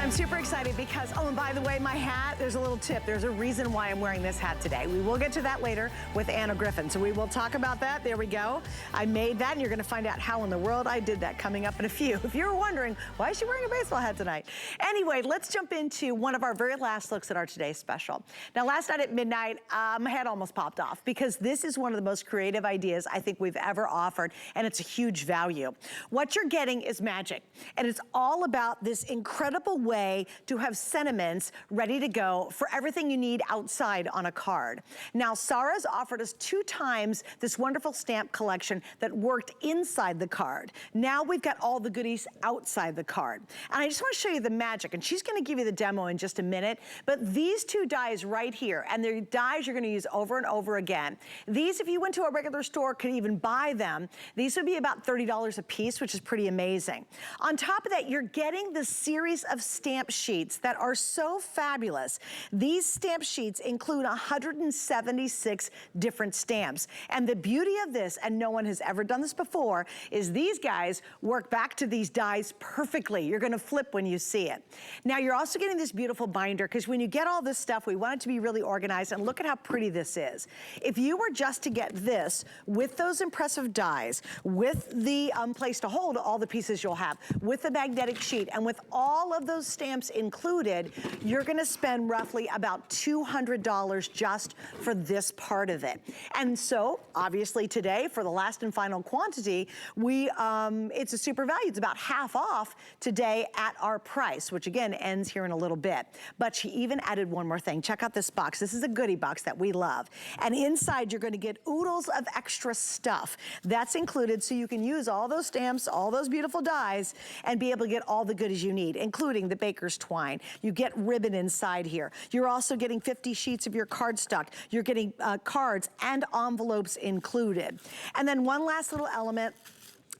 I'm super excited because, oh, and by the way, my hat, there's a little tip. There's a reason why I'm wearing this hat today. We will get to that later with Anna Griffin. So we will talk about that. There we go. I made that, and you're going to find out how in the world I did that coming up in a few. If you're wondering, why is she wearing a baseball hat tonight? Anyway, let's jump into one of our very last looks at our today's special. Now, last night at midnight, my head almost popped off because this is one of the most creative ideas I think we've ever offered, and it's a huge value. What you're getting is magic, and it's all about this incredible way to have sentiments ready to go for everything you need outside on a card. Now, Sarah's offered us 2 times this wonderful stamp collection that worked inside the card. Now we've got all the goodies outside the card. And I just want to show you the magic, and she's going to give you the demo in just a minute, but these 2 dies right here, and they're dies you're going to use over and over again. These, if you went to a regular store, could even buy them. These would be about $30 a piece, which is pretty amazing. On top of that, you're getting the series of stamp sheets that are so fabulous. These stamp sheets include 176 different stamps. And the beauty of this, and no one has ever done this before, is these guys work back to these dies perfectly. You're gonna flip when you see it. Now, you're also getting this beautiful binder, because when you get all this stuff, we want it to be really organized, and look at how pretty this is. If you were just to get this with those impressive dies, with the place to hold all the pieces you'll have, with the magnetic sheet, and with all of those stamps included, you're gonna spend roughly about $200 just for this part of it. And so, obviously today, for the last and final quantity, it's a super value. It's about half off today at our price, which again ends here in a little bit. But she even added one more thing. Check out this box. This is a goodie box that we love. And inside you're gonna get oodles of extra stuff. That's included, so you can use all those stamps, all those beautiful dies, and be able to get all the goodies you need, including the baker's twine. You get ribbon inside here. You're also getting 50 sheets of your cardstock. You're getting cards and envelopes included. And then one last little element,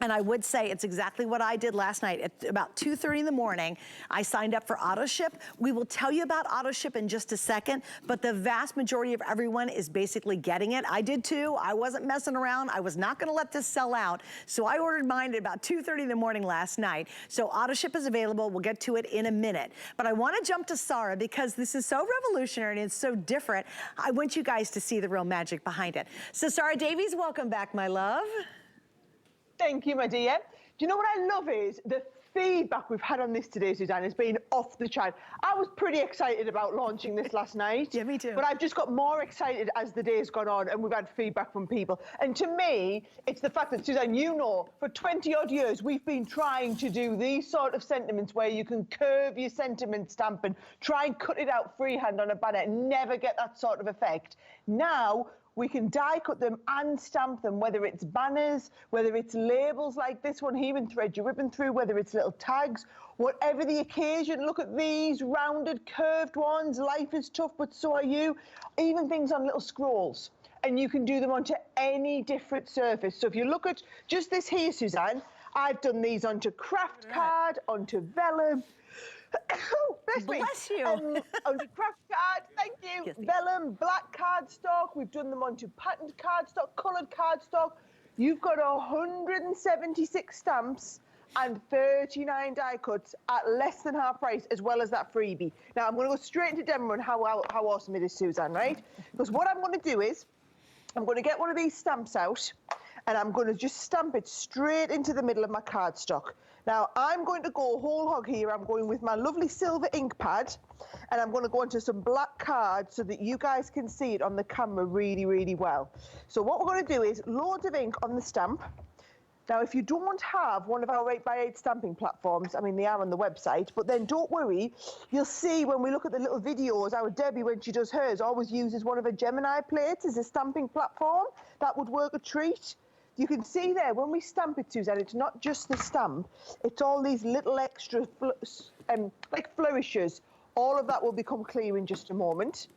and I would say it's exactly what I did last night at about 2:30 in the morning. I signed up for auto ship. We will tell you about auto ship in just a second, but the vast majority of everyone is basically getting it. I did too. I wasn't messing around. I was not gonna let this sell out. So I ordered mine at about 2:30 in the morning last night. So auto ship is available. We'll get to it in a minute. But I wanna jump to Sarah because this is so revolutionary and it's so different. I want you guys to see the real magic behind it. So Sarah Davies, welcome back, my love. Thank you, my dear. Do you know what I love is the feedback we've had on this today, Suzanne, has been off the chart. I was pretty excited about launching this last night. Yeah, me too. But I've just got more excited as the day's gone on and we've had feedback from people. And to me, it's the fact that, Suzanne, you know, for 20 odd years, we've been trying to do these sort of sentiments where you can curve your sentiment stamp and try and cut it out freehand on a banner and never get that sort of effect. Now, we can die cut them and stamp them, whether it's banners, whether it's labels like this one here and thread your ribbon through, whether it's little tags, whatever the occasion. Look at these rounded, curved ones. Life is tough, but so are you. Even things on little scrolls. And you can do them onto any different surface. So if you look at just this here, Suzanne, I've done these onto craft card, onto vellum. Oh, bless you. Onto craft card, thank you. Yes, vellum, black cardstock. We've done them onto patterned cardstock, coloured cardstock. You've got 176 stamps and 39 die cuts at less than half price, as well as that freebie. Now, I'm going to go straight into demo and how awesome it is, Suzanne, right? Because what I'm going to do is, I'm going to get one of these stamps out, and I'm going to just stamp it straight into the middle of my cardstock. Now, I'm going to go whole hog here. I'm going with my lovely silver ink pad, and I'm going to go into some black card so that you guys can see it on the camera really, really well. So what we're going to do is loads of ink on the stamp. Now, if you don't have one of our 8x8 stamping platforms, I mean, they are on the website, but then don't worry, you'll see when we look at the little videos, our Debbie, when she does hers, always uses one of her Gemini plates as a stamping platform. That would work a treat. You can see there, when we stamp it, Suzanne, it's not just the stamp, it's all these little extra, like flourishes. All of that will become clear in just a moment.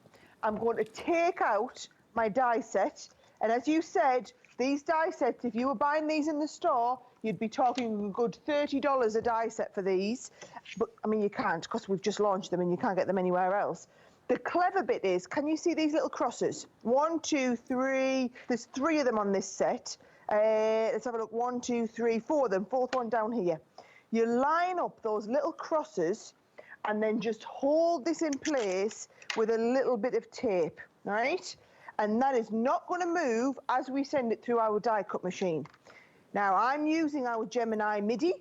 I'm going to take out my die set, and as you said, these die sets, if you were buying these in the store, you'd be talking a good $30 a die set for these. But, I mean, you can't, because we've just launched them and you can't get them anywhere else. The clever bit is, can you see these little crosses? 1, 2, 3, there's 3 of them on this set. Let's have a look. 1, 2, 3, 4 of them. 4th one down here. You line up those little crosses and then just hold this in place with a little bit of tape, right? And that is not going to move as we send it through our die cut machine. Now, I'm using our Gemini MIDI,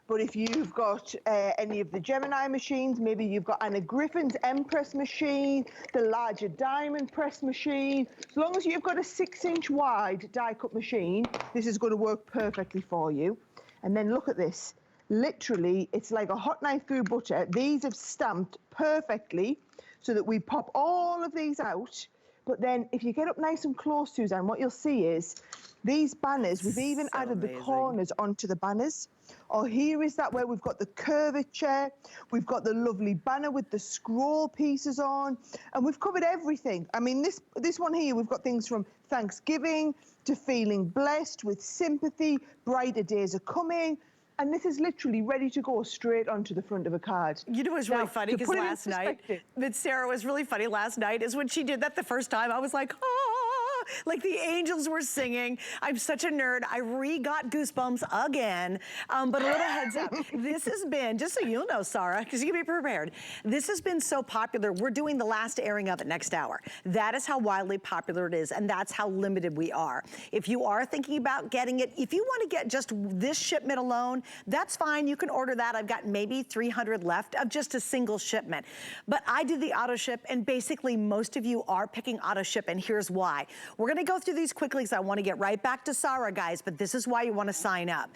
but if you've got any of the Gemini machines, maybe you've got Anna Griffin's M-Press machine, the larger diamond press machine, as long as you've got a 6-inch wide die cut machine, this is going to work perfectly for you. And then look at this. Literally, it's like a hot knife through butter. These have stamped perfectly so that we pop all of these out. But then if you get up nice and close, Suzanne, what you'll see is these banners, we've even added the corners onto the banners. Or here is that where we've got the curvature, we've got the lovely banner with the scroll pieces on, and we've covered everything. I mean, this one here, we've got things from Thanksgiving to feeling blessed with sympathy, brighter days are coming. And this is literally ready to go straight onto the front of a card. You know what's really funny, because last night, that Sarah was really funny last night, is when she did that the first time, I was like, oh, like the angels were singing. I'm such a nerd. I got goosebumps again. But a little heads up, this has been, just so you'll know, Sarah, because you can be prepared, this has been so popular. We're doing the last airing of it next hour. That is how wildly popular it is, and that's how limited we are. If you are thinking about getting it, if you want to get just this shipment alone, that's fine. You can order that. I've got maybe 300 left of just a single shipment. But I did the auto ship, and basically most of you are picking auto ship, and here's why. We're going to go through these quickly because I want to get right back to Sarah, guys, but this is why you want to sign up.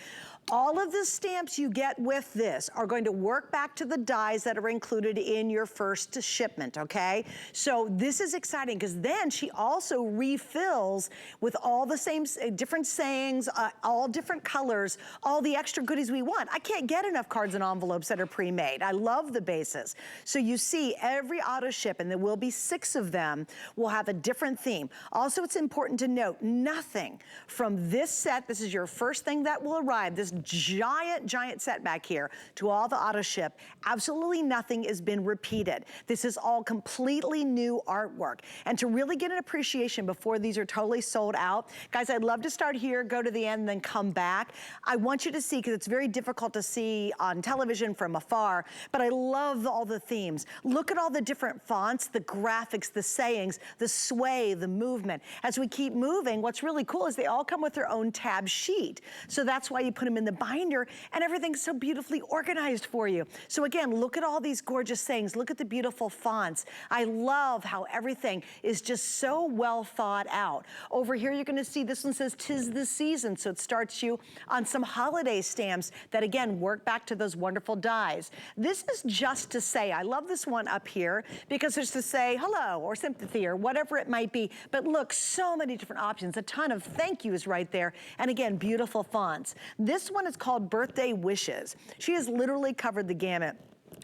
All of the stamps you get with this are going to work back to the dies that are included in your first shipment, okay? So this is exciting because then she also refills with all the same different sayings, all different colors, all the extra goodies we want. I can't get enough cards and envelopes that are pre-made. I love the bases. So you see every auto ship, and there will be 6 of them, will have a different theme. Also, it's important to note, nothing from this set, this is your first thing that will arrive, this giant set back here to all the auto ship, absolutely nothing has been repeated. This is all completely new artwork. And to really get an appreciation before these are totally sold out, guys, I'd love to start here, go to the end, then come back. I want you to see, because it's very difficult to see on television from afar, but I love all the themes. Look at all the different fonts, the graphics, the sayings, the sway, the movement. As we keep moving, what's really cool is they all come with their own tab sheet. So that's why you put them in the binder, and everything's so beautifully organized for you. So again, look at all these gorgeous sayings. Look at the beautiful fonts. I love how everything is just so well thought out. Over here, you're gonna see this one says, "'Tis the season." So it starts you on some holiday stamps that again, work back to those wonderful dies. This is just to say, I love this one up here because it's to say hello or sympathy or whatever it might be. But look, so many different options, a ton of thank yous right there. And again, beautiful fonts. This one is called Birthday Wishes. She has literally covered the gamut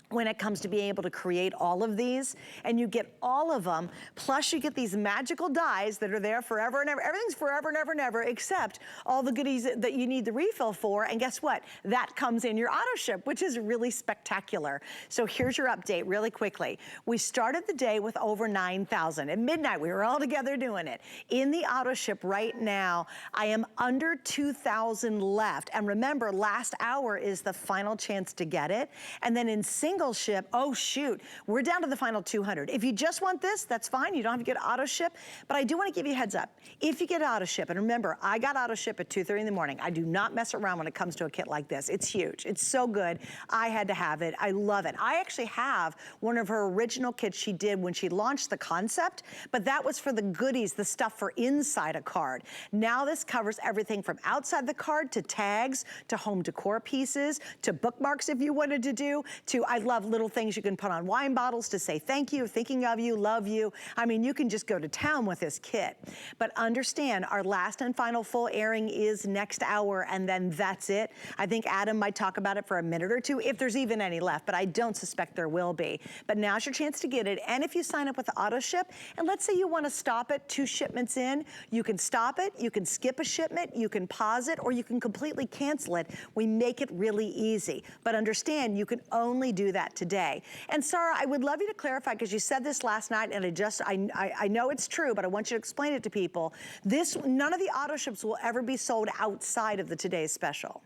when it comes to being able to create all of these, and you get all of them, plus you get these magical dies that are there forever and ever. Everything's forever and ever and ever, except all the goodies that you need the refill for, and guess what? That comes in your auto ship, which is really spectacular. So here's your update really quickly. We started the day with over 9,000. At midnight, we were all together doing it. In the auto ship right now, I am under 2,000 left. And remember, last hour is the final chance to get it. And then in single ship, oh shoot, we're down to the final 200. If you just want this, that's fine. You don't have to get auto ship, but I do want to give you a heads up. If you get auto ship, and remember, I got auto ship at 2:30 in the morning. I do not mess around when it comes to a kit like this. It's huge. It's so good. I had to have it. I love it. I actually have one of her original kits she did when she launched the concept, but that was for the goodies, the stuff for inside a card. Now this covers everything from outside the card to tags, to home decor pieces, to bookmarks if you wanted to do, to I love little things you can put on wine bottles to say thank you, thinking of you, love you. I mean, you can just go to town with this kit. But understand, our last and final full airing is next hour, and then that's it. I think Adam might talk about it for a minute or two, if there's even any left, but I don't suspect there will be. But now's your chance to get it, and if you sign up with the auto ship, and let's say you want to stop it 2 shipments in, you can stop it, you can skip a shipment, you can pause it, or you can completely cancel it. We make it really easy. But understand, you can only do that today. And Sarah, I would love you to clarify, because you said this last night, and I know it's true, but I want you to explain it to people. None of the auto ships will ever be sold outside of the Today's Special.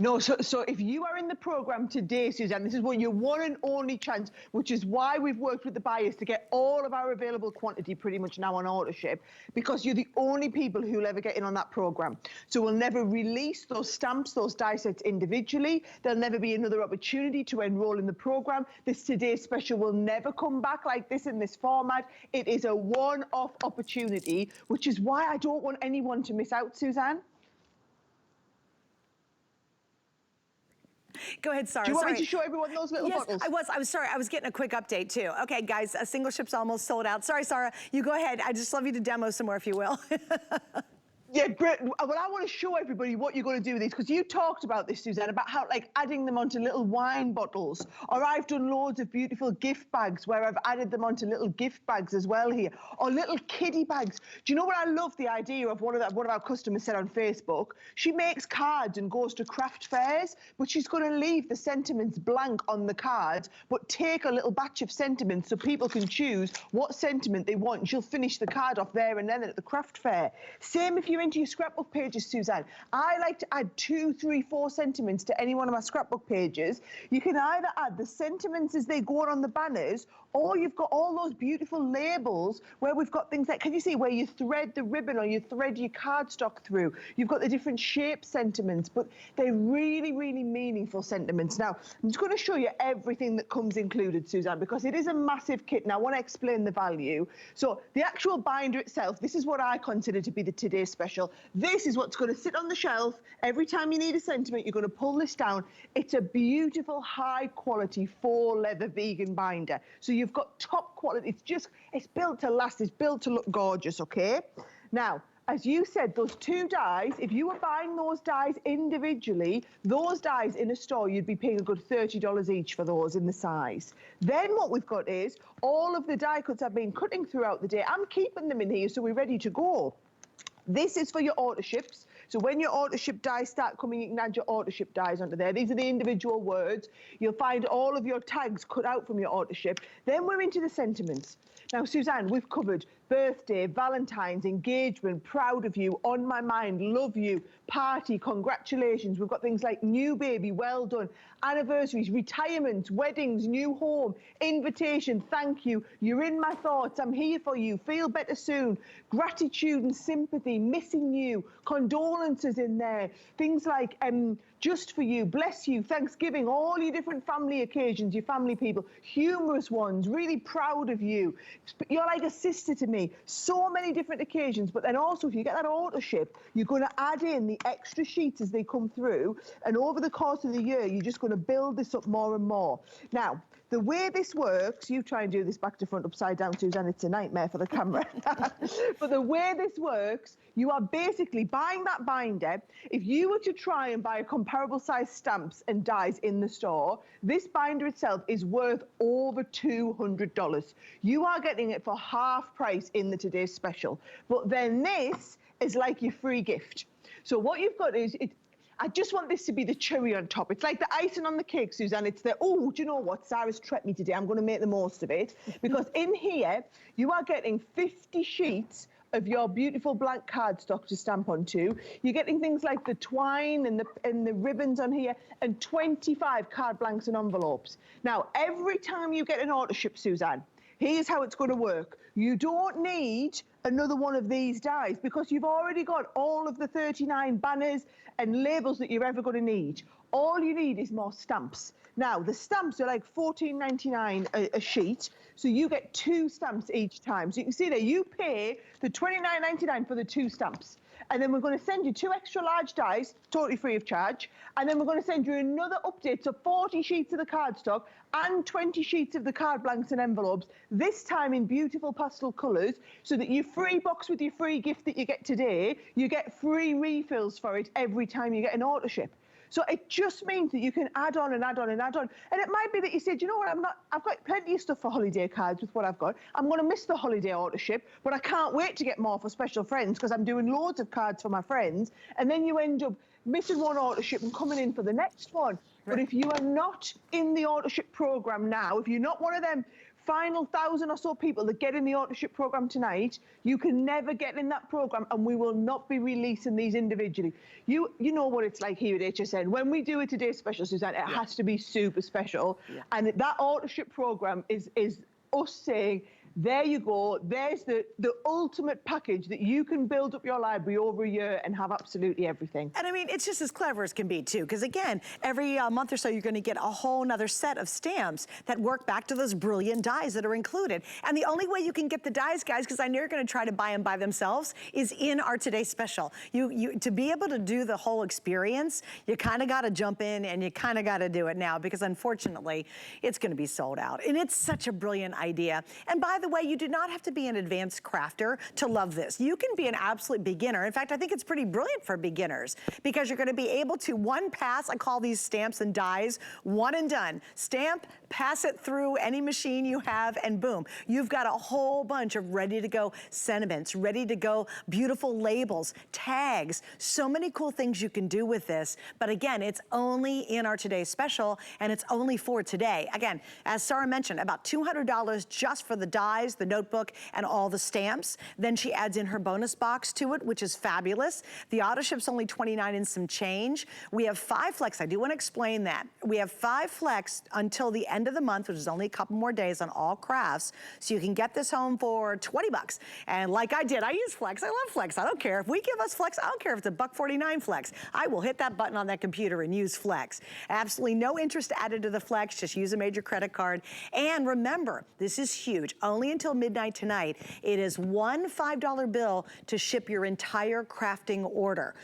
No, so if you are in the program today, Suzanne, this is what your one and only chance, which is why we've worked with the buyers to get all of our available quantity pretty much now on order ship, because you're the only people who'll ever get in on that program. So we'll never release those stamps, those die sets individually. There'll never be another opportunity to enroll in the program. This today's special will never come back like this in this format. It is a one-off opportunity, which is why I don't want anyone to miss out, Suzanne. Go ahead, Sarah. Do you want me to show everyone those little bottles? Yes, I was sorry. I was getting a quick update, too. Okay, guys, a single ship's almost sold out. Sorry, Sarah. You go ahead. I just love you to demo some more, if you will. Yeah, well, I want to show everybody what you're going to do with these, because you talked about this, Suzanne, about how, like, adding them onto little wine bottles, or I've done loads of beautiful gift bags where I've added them onto little gift bags as well here, or little kiddie bags. Do you know what I love the idea of? One of our customers said on Facebook, she makes cards and goes to craft fairs, but she's going to leave the sentiments blank on the cards, but take a little batch of sentiments so people can choose what sentiment they want. She'll finish the card off there and then at the craft fair. Same if you're into your scrapbook pages, Suzanne. I like to add 2, 3, 4 sentiments to any one of my scrapbook pages. You can either add the sentiments as they go on the banners, or you've got all those beautiful labels where we've got things like, can you see where you thread the ribbon or you thread your cardstock through? You've got the different shape sentiments, but they're really, really meaningful sentiments. Now, I'm just going to show you everything that comes included, Suzanne, because it is a massive kit, and I want to explain the value. So the actual binder itself, this is what I consider to be the today's special. This is what's going to sit on the shelf. Every time you need a sentiment, you're going to pull this down. It's a beautiful, high-quality, faux leather vegan binder. So you've got top quality. It's built to last. It's built to look gorgeous, okay? Now, as you said, those 2 dies, if you were buying those dies individually, those dies in a store, you'd be paying a good $30 each for those in the size. Then what we've got is all of the die cuts I've been cutting throughout the day. I'm keeping them in here so we're ready to go. This is for your auto ships. So when your auto ship dies start coming, you can add your auto ship dies onto there. These are the individual words. You'll find all of your tags cut out from your auto ship. Then we're into the sentiments. Now, Suzanne, we've covered birthday, Valentine's, engagement, proud of you, on my mind, love you, party, congratulations. We've got things like new baby, well done, anniversaries, retirement, weddings, new home, invitation, thank you, you're in my thoughts, I'm here for you, feel better soon, gratitude and sympathy, missing you, condolences in there, things like just for you, bless you, Thanksgiving, all your different family occasions, your family people, humorous ones, really proud of you. You're like a sister to me. So many different occasions, but then also if you get that auto ship, you're going to add in the extra sheets as they come through, and over the course of the year, you're just going to build this up more and more. Now, the way this works, you try and do this back to front upside down, Suzanne, it's a nightmare for the camera. But the way this works, you are basically buying that binder. If you were to try and buy a comparable size stamps and dies in the store, this binder itself is worth over $200. You are getting it for half price in the today's special. But then this is like your free gift. So what you've got is, I just want this to be the cherry on top. It's like the icing on the cake, Suzanne. It's the, oh, do you know what? Sarah's treated me today. I'm going to make the most of it. Because in here, you are getting 50 sheets of your beautiful blank cardstock to stamp onto. You're getting things like the twine and the ribbons on here, and 25 card blanks and envelopes. Now, every time you get an auto ship, Suzanne, here's how it's going to work. You don't need another one of these dies because you've already got all of the 39 banners and labels that you're ever going to need. All you need is more stamps. Now, the stamps are like $14.99 a sheet, so you get 2 stamps each time. So you can see there, you pay the $29.99 for the 2 stamps. And then we're going to send you 2 extra large dies, totally free of charge. And then we're going to send you another update, so 40 sheets of the cardstock and 20 sheets of the card blanks and envelopes, this time in beautiful pastel colours, so that your free box with your free gift that you get today, you get free refills for it every time you get an auto ship. So it just means that you can add on and add on and add on. And it might be that you said, you know what, I've got plenty of stuff for holiday cards with what I've got. I'm going to miss the holiday auto ship, but I can't wait to get more for special friends because I'm doing loads of cards for my friends. And then you end up missing one auto ship and coming in for the next one. Right. But if you are not in the auto ship program now, if you're not one of them final 1,000 or so people that get in the authorship program tonight, you can never get in that program, and we will not be releasing these individually. You know what it's like here at HSN. When we do a Today Special, Suzanne, it has to be super special. Yeah. And that authorship program is us saying, there you go, there's the ultimate package that you can build up your library over a year and have absolutely everything. And I mean, it's just as clever as can be too, because again, every month or so you're going to get a whole nother set of stamps that work back to those brilliant dies that are included. And the only way you can get the dies, guys, because I know you're going to try to buy them by themselves, is in our Today Special. You to be able to do the whole experience, you kind of got to jump in and you kind of got to do it now, because unfortunately, it's going to be sold out. And it's such a brilliant idea. And by the way, you do not have to be an advanced crafter to love this. You can be an absolute beginner. In fact, I think it's pretty brilliant for beginners, because you're going to be able to one pass, I call these stamps and dies, one and done. Stamp, pass it through any machine you have, and boom, you've got a whole bunch of ready to go sentiments, ready to go beautiful labels, tags, so many cool things you can do with this. But again, it's only in our Today Special, and it's only for today. Again, as Sarah mentioned, about $200 just for the dies, the notebook, and all the stamps. Then she adds in her bonus box to it, which is fabulous. The auto ship's only $29 and some change. We have 5 flex. I do want to explain that. We have 5 flex until the end of the month, which is only a couple more days on all crafts. So you can get this home for 20 bucks. And like I did, I use flex. I love flex. I don't care. If we give us flex, I don't care if it's a $1.49 flex. I will hit that button on that computer and use flex. Absolutely no interest added to the flex. Just use a major credit card. And remember, this is huge. Only until midnight tonight, it is one $5 bill to ship your entire crafting order.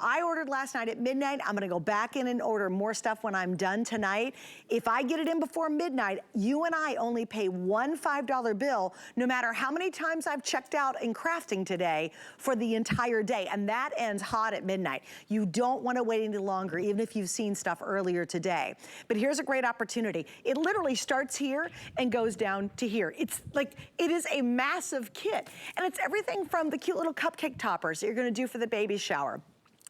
I ordered last night at midnight, I'm gonna go back in and order more stuff when I'm done tonight. If I get it in before midnight, you and I only pay one $5 bill, no matter how many times I've checked out in crafting today, for the entire day, and that ends hot at midnight. You don't wanna wait any longer, even if you've seen stuff earlier today. But here's a great opportunity. It literally starts here and goes down to here. It's like, it is a massive kit. And it's everything from the cute little cupcake toppers that you're gonna do for the baby shower.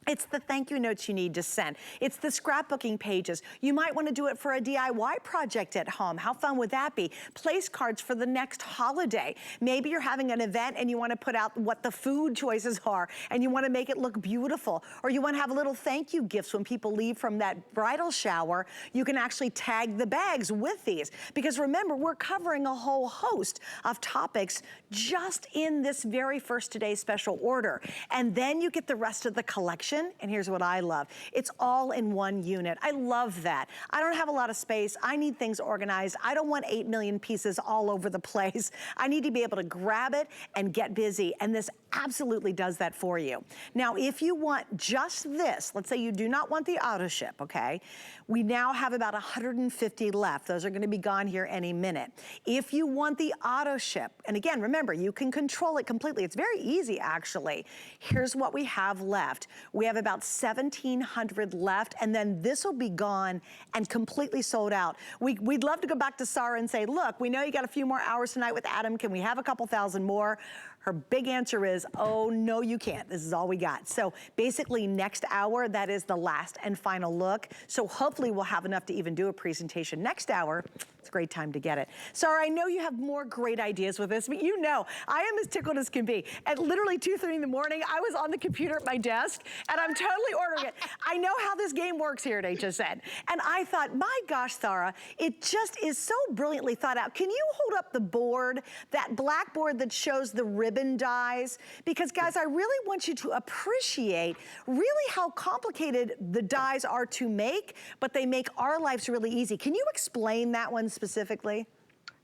It's the thank you notes you need to send. It's the scrapbooking pages. You might want to do it for a DIY project at home. How fun would that be? Place cards for the next holiday. Maybe you're having an event and you want to put out what the food choices are and you want to make it look beautiful. Or you want to have little thank you gifts when people leave from that bridal shower. You can actually tag the bags with these. Because remember, we're covering a whole host of topics just in this very first Today Special order. And then you get the rest of the collection. And here's what I love. It's all in one unit. I love that. I don't have a lot of space. I need things organized. I don't want 8 million pieces all over the place. I need to be able to grab it and get busy. And this absolutely does that for you. Now, if you want just this, let's say you do not want the auto ship, okay? We now have about 150 left. Those are gonna be gone here any minute. If you want the auto ship, and again, remember, you can control it completely. It's very easy, actually. Here's what we have left. We have about 1,700 left, and then this will be gone and completely sold out. We'd love to go back to Sarah and say, look, we know you got a few more hours tonight with Adam. Can we have a couple thousand more? Her big answer is, oh, no, you can't. This is all we got. So basically next hour, that is the last and final look. So hopefully we'll have enough to even do a presentation next hour. It's a great time to get it. Sarah, I know you have more great ideas with this, but you know, I am as tickled as can be. At literally 2:30 in the morning, I was on the computer at my desk and I'm totally ordering it. I know how this game works here at HSN. And I thought, my gosh, Sarah, it just is so brilliantly thought out. Can you hold up the board, that blackboard that shows the ribbon dies? Because guys, I really want you to appreciate really how complicated the dies are to make, but they make our lives really easy. Can you explain that one specifically?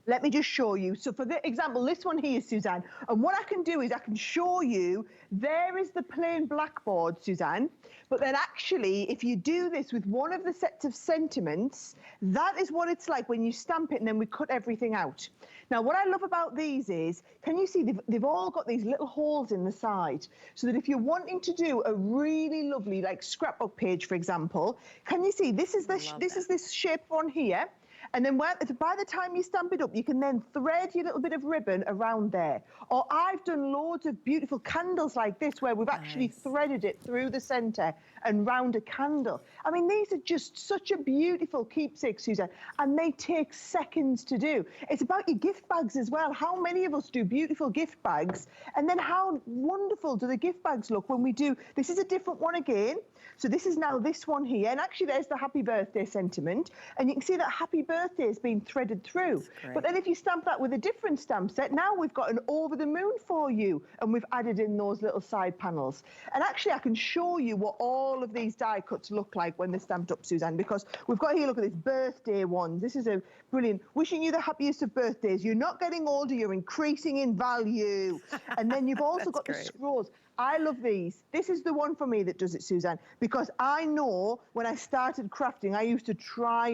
Let me just show you. So for the example, this one here, Suzanne, and what I can do is I can show you, there is the plain blackboard, Suzanne, but then actually, if you do this with one of the sets of sentiments, that is what it's like when you stamp it and then we cut everything out. Now, what I love about these is, can you see they've all got these little holes in the side, so that if you're wanting to do a really lovely, like, scrapbook page, for example, can you see this is this shape one here? And then by the time you stamp it up, you can then thread your little bit of ribbon around there. Or I've done loads of beautiful candles like this where we've actually threaded it through the center and round a candle. I mean, these are just such a beautiful keepsake, Susan, and they take seconds to do. It's about your gift bags as well. How many of us do beautiful gift bags? And then how wonderful do the gift bags look when we do? This is a different one again. So this is now this one here. And actually there's the happy birthday sentiment. And you can see that happy birthday has been threaded through. But then if you stamp that with a different stamp set, now we've got an over the moon for you. And we've added in those little side panels. And actually I can show you what all of these die cuts look like when they're stamped up, Suzanne, because we've got here, look at this birthday one. This is a brilliant, wishing you the happiest of birthdays. You're not getting older, you're increasing in value. And then you've also got the scrolls. I love these. This is the one for me that does it, Suzanne, because I know when I started crafting, I used to try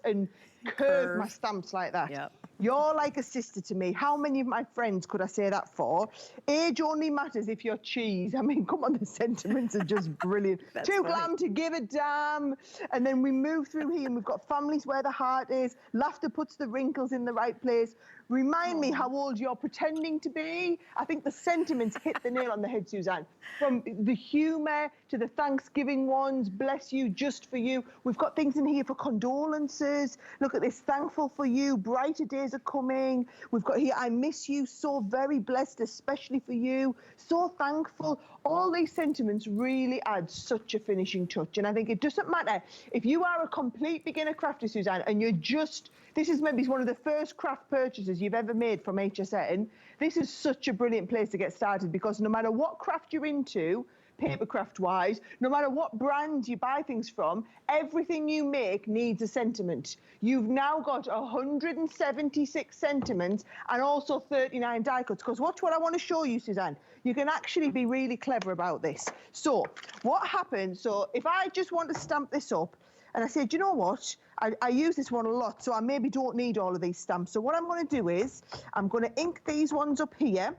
and curve my stamps like that. Yep. You're like a sister to me. How many of my friends could I say that for? Age only matters if you're cheese. I mean, come on, the sentiments are just brilliant. Too glam to give a damn. And then we move through here and we've got families where the heart is. Laughter puts the wrinkles in the right place. Remind me how old you're pretending to be. I think the sentiments hit the nail on the head, Suzanne. From the humour to the Thanksgiving ones, bless you, just for you. We've got things in here for condolences. Look at this, thankful for you, brighter days are coming. We've got here, I miss you, so very blessed, especially for you. So thankful. All these sentiments really add such a finishing touch. And I think it doesn't matter if you are a complete beginner crafter, Suzanne, and you're just, this is maybe one of the first craft purchases you've ever made from HSN. This is such a brilliant place to get started because no matter what craft you're into, papercraft wise, no matter what brand you buy things from, everything you make needs a sentiment. You've now got 176 sentiments and also 39 die cuts. Because watch what I want to show you, Suzanne. You can actually be really clever about this. So what happens, so if I just want to stamp this up, and I said, you know what? I use this one a lot, so I maybe don't need all of these stamps. So what I'm going to do is I'm going to ink these ones up here,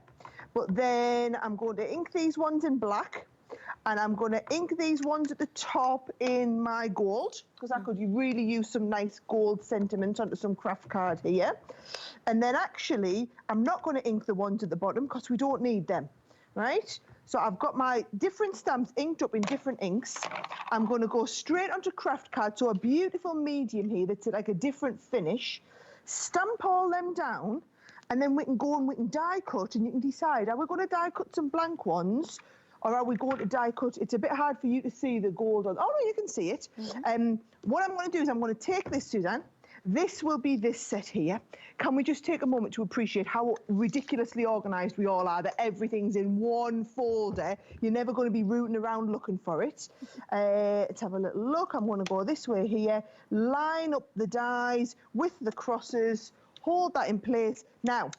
but then I'm going to ink these ones in black, and I'm going to ink these ones at the top in my gold, because I could really use some nice gold sentiments onto some craft card here. And then actually, I'm not going to ink the ones at the bottom because we don't need them, right? So I've got my different stamps inked up in different inks. I'm going to go straight onto craft card, so a beautiful medium here that's like a different finish. Stamp all them down, and then we can go and we can die cut, and you can decide, are we going to die cut some blank ones, or are we going to die cut? It's a bit hard for you to see the gold on. Oh, no, you can see it. What I'm going to do is I'm going to take this, Suzanne. This will be this set here. Can we just take a moment to appreciate how ridiculously organised we all are, that everything's in one folder. You're never going to be rooting around looking for it. Let's have a little look. I'm going to go this way here. Line up the dies with the crosses. Hold that in place. Now,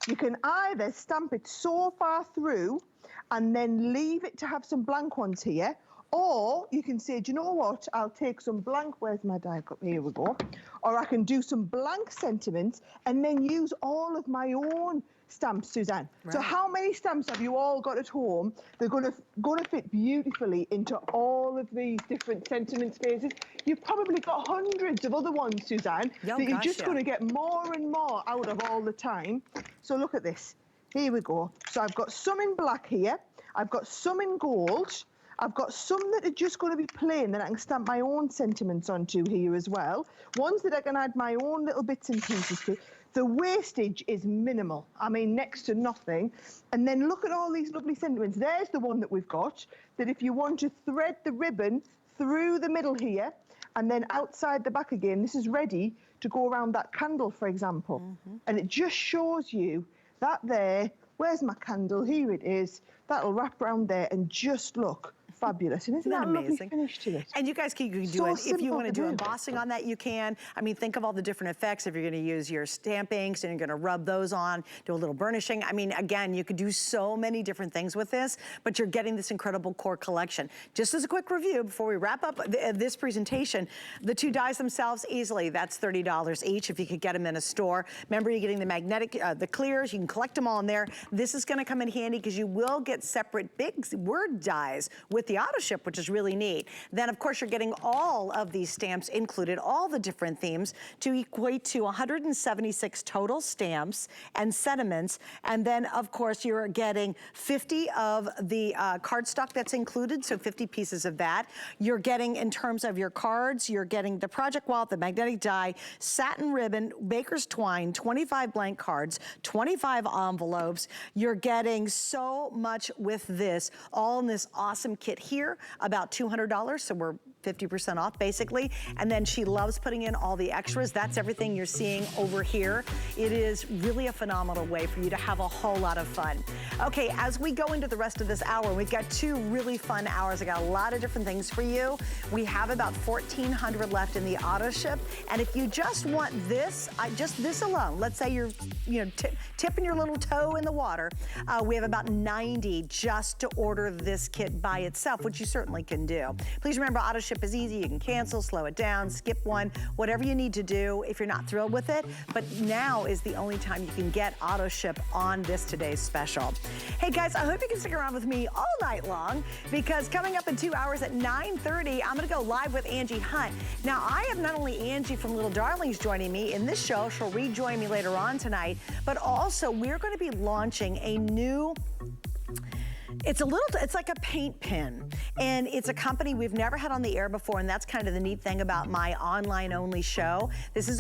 you can either stamp it so far through and then leave it to have some blank ones here, or you can say, do you know what? I'll take some blank, where's my die cut? Here we go. Or I can do some blank sentiments and then use all of my own stamps, Suzanne. Right. So how many stamps have you all got at home? They're going to fit beautifully into all of these different sentiment spaces. You've probably got hundreds of other ones, Suzanne, that you're just going to get more and more out of all the time. So look at this. Here we go. So I've got some in black here. I've got some in gold. I've got some that are just going to be plain that I can stamp my own sentiments onto here as well. Ones that I can add my own little bits and pieces to. The wastage is minimal. I mean, next to nothing. And then look at all these lovely sentiments. There's the one that we've got, that if you want to thread the ribbon through the middle here and then outside the back again, this is ready to go around that candle, for example. And it just shows you that there, where's my candle? Here it is. That'll wrap around there and just look fabulous. And isn't that a lovely finish to it? And you guys can do it. If you want to do embossing on that, you can. I mean, think of all the different effects. If you're going to use your stamp inks and you're going to rub those on, do a little burnishing. I mean, again, you could do so many different things with this, but you're getting this incredible core collection. Just as a quick review, before we wrap up this presentation, the two dies themselves easily, that's $30 each if you could get them in a store. Remember, you're getting the magnetic, the clears, you can collect them all in there. This is going to come in handy because you will get separate big word dies with the auto ship, which is really neat. Then, of course, you're getting all of these stamps included, all the different themes, to equate to 176 total stamps and sentiments. And then, of course, you're getting 50 of the cardstock that's included, so 50 pieces of that. You're getting, in terms of your cards, you're getting the project wallet, the magnetic die, satin ribbon, baker's twine, 25 blank cards, 25 envelopes. You're getting so much with this, all in this awesome kit here, about $200, so we're 50% off basically. And then she loves putting in all the extras. That's everything you're seeing over here. It is really a phenomenal way for you to have a whole lot of fun. Okay, as we go into the rest of this hour, we've got 2 really fun hours. I got a lot of different things for you. We have about 1,400 left in the auto ship. And if you just want this, just this alone, let's say you're tipping your little toe in the water, we have about 90 just to order this kit by itself, which you certainly can do. Please remember, auto ship is easy. You can cancel, slow it down, skip one, whatever you need to do if you're not thrilled with it. But now is the only time you can get auto ship on this today's special. Hey guys, I hope you can stick around with me all night long, because coming up in 2 hours at 9:30, I'm gonna go live with Angie Hunt. Now, I have not only Angie from Little Darlings joining me in this show, she'll rejoin me later on tonight, but also we're gonna be launching a new, it's like a paint pen, and it's a company we've never had on the air before, and that's kind of the neat thing about my online only show. This is